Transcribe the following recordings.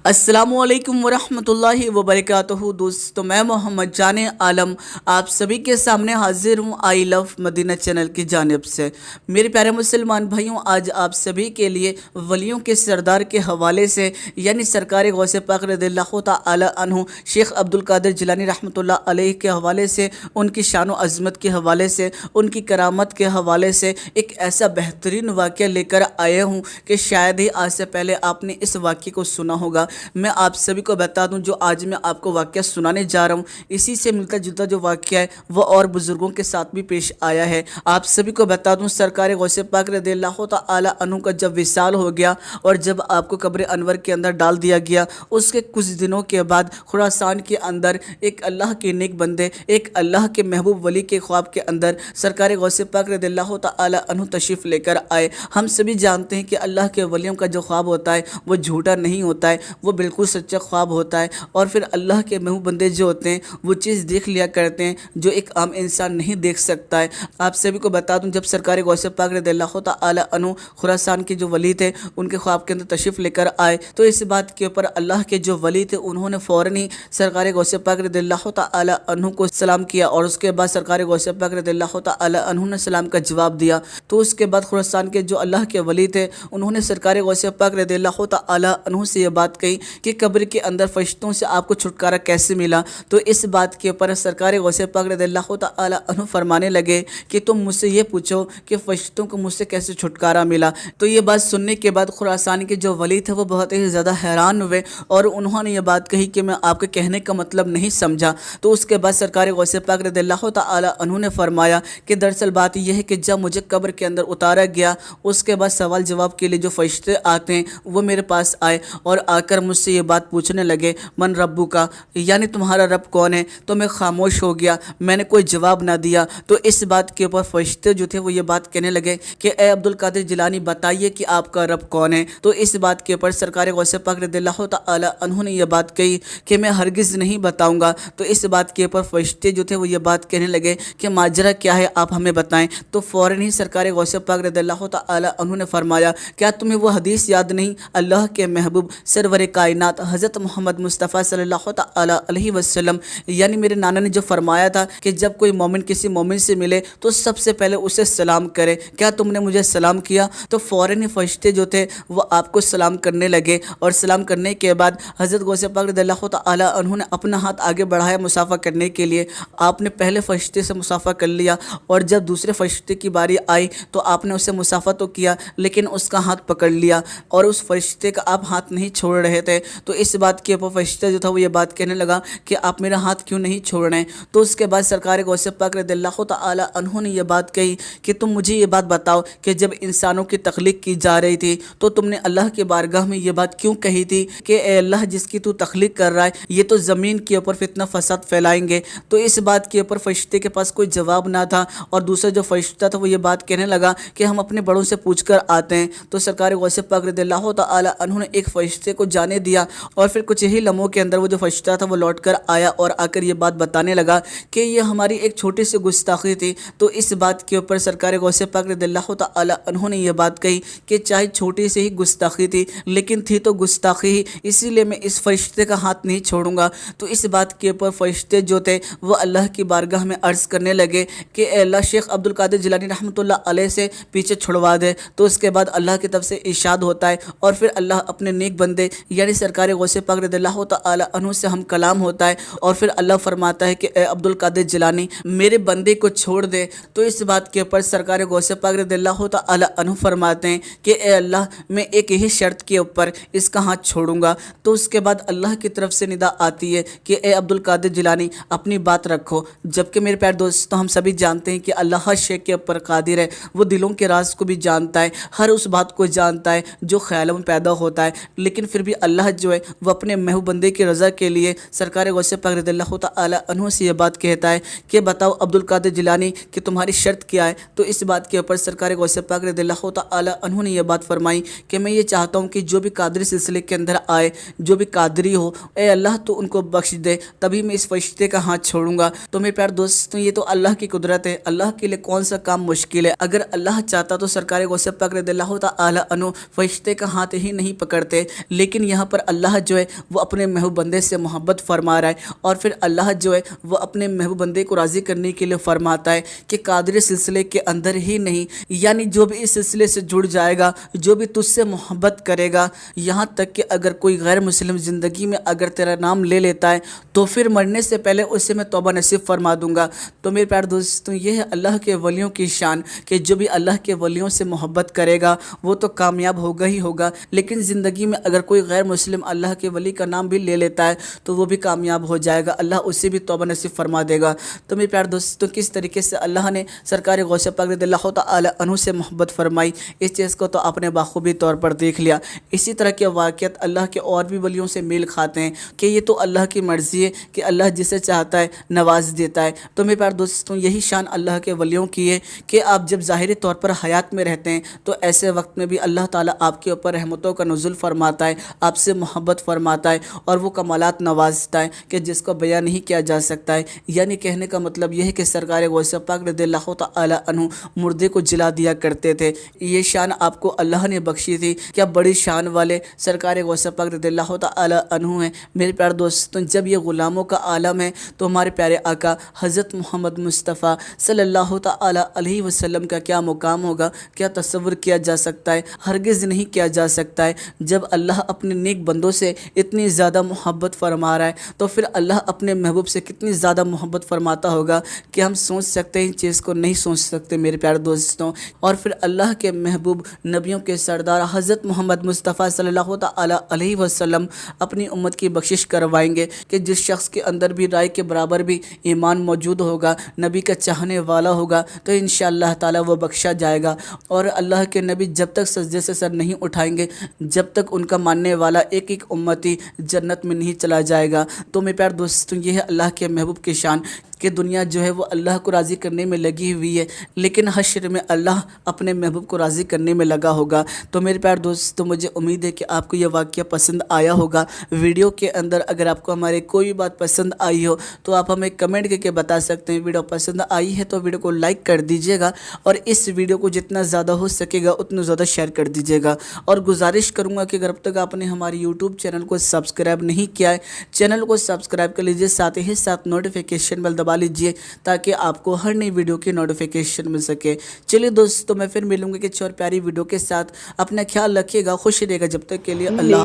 अस्सलामुअलैकुम वरहमतुल्लाहि वबरकातुहू। दोस्तों, मैं मोहम्मद जान आलम आप सभी के सामने हाजिर हूँ आई लव मदीना चैनल की जानिब से। मेरे प्यारे मुसलमान भाइयों, आज आप सभी के लिए वलियों के सरदार के हवाले से यानी सरकार गौसे पाक रज़ियल्लाहु तआला अन्हु शेख अब्दुल कादिर जिलानी रहमतुल्लाह अलैह के हवाले से, उनकी शान व अज़मत के हवाले से, उनकी करामत के हवाले से एक ऐसा बेहतरीन वाक़या लेकर आया हूँ कि शायद ही आज से पहले आपने इस वाक़े को सुना होगा। मैं आप सभी को बता दूं, जो आज मैं आपको वाक़या सुनाने जा रहा हूं, इसी से मिलता जुलता जो वाक़या है वो और बुज़ुर्गों के साथ भी पेश आया है। आप सभी को बता दूं, सरकार गौसे पाक रज़ियल्लाहु तआला अन्हु का जब विसाल हो गया और जब आपको कब्र अनवर के अंदर डाल दिया गया, उसके कुछ दिनों के बाद खुरासान के अंदर एक अल्लाह के नेक बंदे, एक अल्लाह के महबूब वली के ख्वाब के अंदर सरकार गौसे पाक रज़ियल्लाहु तआला अन्हु तशरीफ़ लेकर आए। हम सभी जानते हैं कि अल्लाह के वलियों का जो ख्वाब होता है वो झूठा नहीं होता है, वो बिल्कुल सच्चा ख्वाब होता है। और फिर अल्लाह के महबूब बंदे जो होते हैं वो चीज़ देख लिया करते हैं जो एक आम इंसान नहीं देख सकता है। आप सभी को बता दूं, जब सरकार गौसे पाक रज़ियल्लाहु तआला अन्हु खुरासान के जो वली थे उनके ख्वाब के अंदर तशरीफ़ लेकर आए, तो इस बात के ऊपर अल्लाह के जो वली थे उन्होंने फ़ौरन ही सरकार गौसे पाक रज़ियल्लाहु तआला अन्हु को सलाम किया और उसके बाद सरकार गौसे पाक रज़ियल्लाहु तआला अन्हु ने सलाम का जवाब दिया। तो उसके बाद खुरासान के जो अल्लाह के वली थे उन्होंने सरकार गौसे पाक रज़ियल्लाहु तआला अन्हु से ये बात कही कि कब्र के अंदर फरिश्तों से आपको छुटकारा कैसे मिला। तो इस बात के ऊपर सरकार गौसे पाक रज़ियल्लाहु तआला अन्हु फरमाने लगे कि तुम मुझसे ये पूछो कि फरिश्तों को मुझसे कैसे छुटकारा मिला। तो ये बात सुनने के बाद खुरासान के जो वली थे वो बहुत ही ज़्यादा हैरान हुए और उन्होंने ये बात कही कि मैं आपके कहने का मतलब नहीं समझा। तो उसके बाद सरकार गौसे पाक रज़ियल्लाहु तआला अन्हु ने फरमाया कि दरअसल बात यह है कि जब मुझे कब्र के अंदर उतारा गया, उसके बाद सवाल जवाब के लिए जो फरिश्ते आते हैं वो मेरे पास आए और आकर मुझसे ये बात पूछने लगे, मन रब्बू का, यानी तुम्हारा रब कौन है। तो मैं खामोश हो गया, मैंने कोई जवाब ना दिया। तो इस बात के ऊपर फरिश्ते जो थे वो ये बात कहने लगे कि ए अब्दुल कादिर जिलानी, बताइए कि आपका रब कौन है। तो इस बात के ऊपर सरकार गौसे पाक रज़ियल्लाहु तआला अन्हु ने यह बात कही कि मैं हरगिज़ नहीं बताऊंगा। तो इस बात के ऊपर फरिश्ते जो थे वो ये बात कहने लगे कि माजरा क्या है, आप हमें बताएं। तो फ़ौरन ही सरकार गौसे पाक रज़ियल्लाहु तआला अन्हु ने फरमाया, क्या तुम्हें वो हदीस याद नहीं, अल्लाह के महबूब सरवर कायनात हज़रत मोहम्मद मुस्तफ़ा सल्लल्लाहु तआला अलैहि वसल्लम यानी मेरे नाना ने जो फरमाया था कि जब कोई मोमिन किसी मोमिन से मिले तो सबसे पहले उसे सलाम करे, क्या तुमने मुझे सलाम किया। तो फ़ौरन ही फरिश्ते जो थे वो आपको सलाम करने लगे और सलाम करने के बाद हज़रत गौसे पाक रज़ियल्लाहु तआला अन्हु ने अपना हाथ आगे बढ़ाया मुसाफ़ा करने के लिए। आपने पहले फरिश्ते से मुसाफ़ा कर लिया और जब दूसरे फरिश्ते की बारी आई तो आपने उसे मुसाफ़ा तो किया लेकिन उसका हाथ पकड़ लिया और उस फरिश्ते का आप हाथ नहीं छोड़ रहे थे। तो इस बात के ऊपर फरिश्ता जो था वो ये बात कहने लगा कि आप मेरा हाथ क्यों नहीं छोड़ रहे हैं। तो उसके बाद सरकार गौसे पाक रज़ियल्लाहु तआला अन्हु ने यह बात कही कि तुम मुझे ये बात बताओ कि जब इंसानों की तख्लीक की जा रही थी तो तुमने अल्लाह की बारगाह में ये बात क्यों कही थी कि ए अल्लाह, जिसकी तू तख्लीक कर रहा है ये तो ज़मीन के ऊपर फितना फसाद फैलाएंगे। तो इस बात के ऊपर फरिश्ते के पास कोई जवाब ना था और दूसरा जो फरिश्ता था वो ये बात कहने लगा कि हम अपने बड़ों से पूछ कर आते हैं। तो सरकार गौसे पाक रज़ियल्लाहु तआला अन्हु ने एक फरिश्ते को जाने दिया और फिर कुछ ही लम्हों के अंदर वो जो फरिश्ता था वो लौट कर आया और आकर ये बात बताने लगा कि ये हमारी एक छोटी सी गुस्ताखी थी। तो इस बात के ऊपर सरकार गौसे पाक रज़ियल्लाहु तआला अन्हु ने यह बात कही कि चाहे छोटी सी ही गुस्ताखी थी लेकिन थी तो गुस्ताखी ही, इसीलिए मैं इस फरिश्ते का हाथ नहीं छोड़ूंगा। तो इस बात के ऊपर फरिश्ते जो थे वो अल्लाह की बारगाह में अर्ज़ करने लगे कि अल्लाह, शेख अब्दुल कादिर जिलानी रहमतुल्लाह अलैह से पीछे छुड़वा दे। तो उसके बाद अल्लाह की तरफ से इरशाद होता है और फिर अल्लाह अपने नेक बंदे यानी सरकार गौसे पाक रज़ियल्लाहु तआला अन्हु से हम कलाम होता है और फिर अल्लाह फरमाता है कि ए अब्दुल कादिर जिलानी, मेरे बंदे को छोड़ दे। तो इस बात के ऊपर सरकार गौसे पाक रज़ियल्लाहु तआला अन्हु फरमाते हैं कि ए अल्लाह, मैं एक ही शर्त के ऊपर इसका हाथ छोड़ूंगा। तो उसके बाद अल्लाह की तरफ से निदा आती है कि ए अब्दुल कादिर जिलानी, अपनी बात रखो। जबकि मेरे प्यारे दोस्तों, हम सभी जानते हैं कि अल्लाह हर शे के ऊपर कादिर है, वो दिलों के राज को भी जानता है, हर उस बात को जानता है जो ख्यालों में पैदा होता है। लेकिन फिर भी अल्लाह जो है वो अपने महबूब बंदे की रज़ा के लिए सरकार गौसे पाक रज़ियल्लाहु तआला अन्हु से ये बात कहता है कि बताओ अब्दुल कादिर जिलानी कि तुम्हारी शर्त क्या है। तो इस बात के ऊपर सरकार गौसे पाक रज़ियल्लाहु तआला अन्हु ने यह बात फरमाई कि मैं ये चाहता हूँ कि जो भी कादरी सिलसिले के अंदर आए, जो भी कादरी हो, ए अल्लाह तो उनको बख्श दे, तभी मैं इस फरिश्ते का हाथ छोड़ूंगा। तो मेरे प्यारे दोस्तों, ये तो अल्लाह की कुदरत है, अल्लाह के लिए कौन सा काम मुश्किल है। अगर अल्लाह चाहता तो सरकार गौसे पाक रज़ियल्लाहु तआला अन्हु फरिश्ते का हाथ ही नहीं पकड़ते, लेकिन یہاں پر اللہ جو ہے وہ اپنے محبوب بندے سے محبت فرما رہا ہے، اور پھر اللہ جو ہے وہ اپنے محبوب بندے کو راضی کرنے کے لیے فرماتا ہے کہ قادری سلسلے کے اندر ہی نہیں، یعنی جو بھی اس سلسلے سے جڑ جائے گا، جو بھی تجھ سے محبت کرے گا، یہاں تک کہ اگر کوئی غیر مسلم زندگی میں اگر تیرا نام لے لیتا ہے تو پھر مرنے سے پہلے اسے میں توبہ نصیب فرما دوں گا۔ تو میرے پیارے دوستوں، یہ ہے اللہ کے ولیوں کی شان کہ جو بھی اللہ کے ولیوں سے محبت کرے گا وہ تو کامیاب ہوگا ہی ہوگا، لیکن زندگی میں اگر کوئی غیر مسلم اللہ کے ولی کا نام بھی لے لیتا ہے تو وہ بھی کامیاب ہو جائے گا، اللہ اسے بھی توبہ نصیب فرما دے گا۔ تو میرے پیارے دوستوں، کس طریقے سے اللہ نے سرکار غوث پاک رضی اللہ تعالی عنہ سے محبت فرمائی، اس چیز کو تو آپ نے بخوبی طور پر دیکھ لیا۔ اسی طرح کے واقعات اللہ کے اور بھی ولیوں سے میل کھاتے ہیں کہ یہ تو اللہ کی مرضی ہے کہ اللہ جسے چاہتا ہے نواز دیتا ہے۔ تو میرے پیارے دوستوں، یہی شان اللہ کے ولیوں کی ہے کہ آپ جب ظاہری طور پر حیات میں رہتے ہیں تو ایسے وقت میں بھی اللہ تعالیٰ آپ کے اوپر رحمتوں کا نزول فرماتا ہے، آپ سے محبت فرماتا ہے، اور وہ کمالات نوازتا ہے کہ جس کو بیان نہیں کیا جا سکتا ہے۔ یعنی کہنے کا مطلب یہ ہے کہ سرکار غوث پاک رضی اللہ تعالی عنہ مردے کو جلا دیا کرتے تھے۔ یہ شان آپ کو اللہ نے بخشی تھی، کیا بڑی شان والے سرکار غوث پاک رضی اللہ تعالی عنہ ہیں۔ میرے پیارے دوستوں، جب یہ غلاموں کا عالم ہے تو ہمارے پیارے آقا حضرت محمد مصطفیٰ صلی اللہ تعالی علیہ وسلم کا کیا مقام ہوگا، کیا تصور کیا جا سکتا ہے؟ ہرگز نہیں کیا جا سکتا ہے۔ جب اللہ اپنے نیک بندوں سے اتنی زیادہ محبت فرما رہا ہے تو پھر اللہ اپنے محبوب سے کتنی زیادہ محبت فرماتا ہوگا کہ ہم سوچ سکتے ہیں، اس چیز کو نہیں سوچ سکتے میرے پیارے دوستوں۔ اور پھر اللہ کے محبوب نبیوں کے سردار حضرت محمد مصطفیٰ صلی اللہ تعالی علیہ وسلم اپنی امت کی بخشش کروائیں گے کہ جس شخص کے اندر بھی رائے کے برابر بھی ایمان موجود ہوگا، نبی کا چاہنے والا ہوگا، تو انشاءاللہ تعالی وہ بخشا جائے گا۔ اور اللہ کے نبی جب تک سجدے سے سر نہیں اٹھائیں گے، جب تک ان کا ماننے والا ایک ایک امتی جنت میں نہیں چلا جائے گا۔ تو میرے پیارے دوستوں، یہ ہے اللہ کے محبوب کی شان کہ دنیا جو ہے وہ اللہ کو راضی کرنے میں لگی ہوئی ہے، لیکن حشر میں اللہ اپنے محبوب کو راضی کرنے میں لگا ہوگا۔ تو میرے پیارے دوستو، مجھے امید ہے کہ آپ کو یہ واقعہ پسند آیا ہوگا۔ ویڈیو کے اندر اگر آپ کو ہمارے کوئی بات پسند آئی ہو تو آپ ہمیں کمنٹ کر کے بتا سکتے ہیں۔ ویڈیو پسند آئی ہے تو ویڈیو کو لائک کر دیجیے گا، اور اس ویڈیو کو جتنا زیادہ ہو سکے گا اتنا زیادہ شیئر کر دیجیے گا۔ اور گزارش کروں گا کہ اگر اب تک آپ نے ہماری یوٹیوب چینل کو سبسکرائب نہیں کیا ہے، چینل کو سبسکرائب کر لیجیے، ساتھ ہی ساتھ نوٹیفیکیشن بیل دبا لیجیے تاکہ آپ کو ہر نئی ویڈیو کی نوٹیفیکیشن مل سکے۔ چلیے دوستو، میں پھر ملوں گا کچھ اور پیاری ویڈیو کے ساتھ۔ اپنا خیال رکھیے گا، خوش رہیے گا، جب تک کے لیے اللہ۔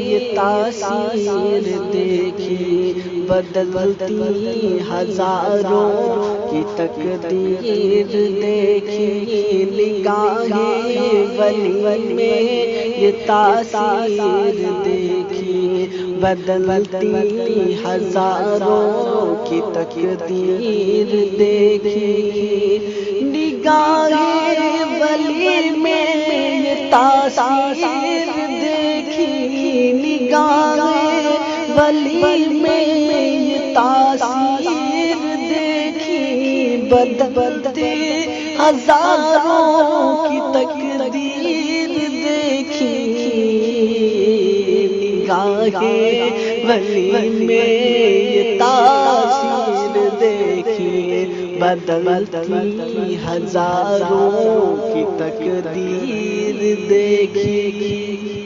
یہ تاثیر دیکھی بدلتی ہزاروں کی تقدیر دیکھی، نگاہ ولی میں یہ تاثیر دیکھی بدلتی ہزاروں کی تقدیر دیکھی، نگاہ ولی میں یہ تاثیر دیکھی، نگاہ ولی میں یہ تاثیر دیکھی بدلتے ہزاروں کی تقدیر دیکھی، نگاہ ولی میں یہ تاثیر دیکھی بدلتی ہزاروں کی تقدیر دیکھی۔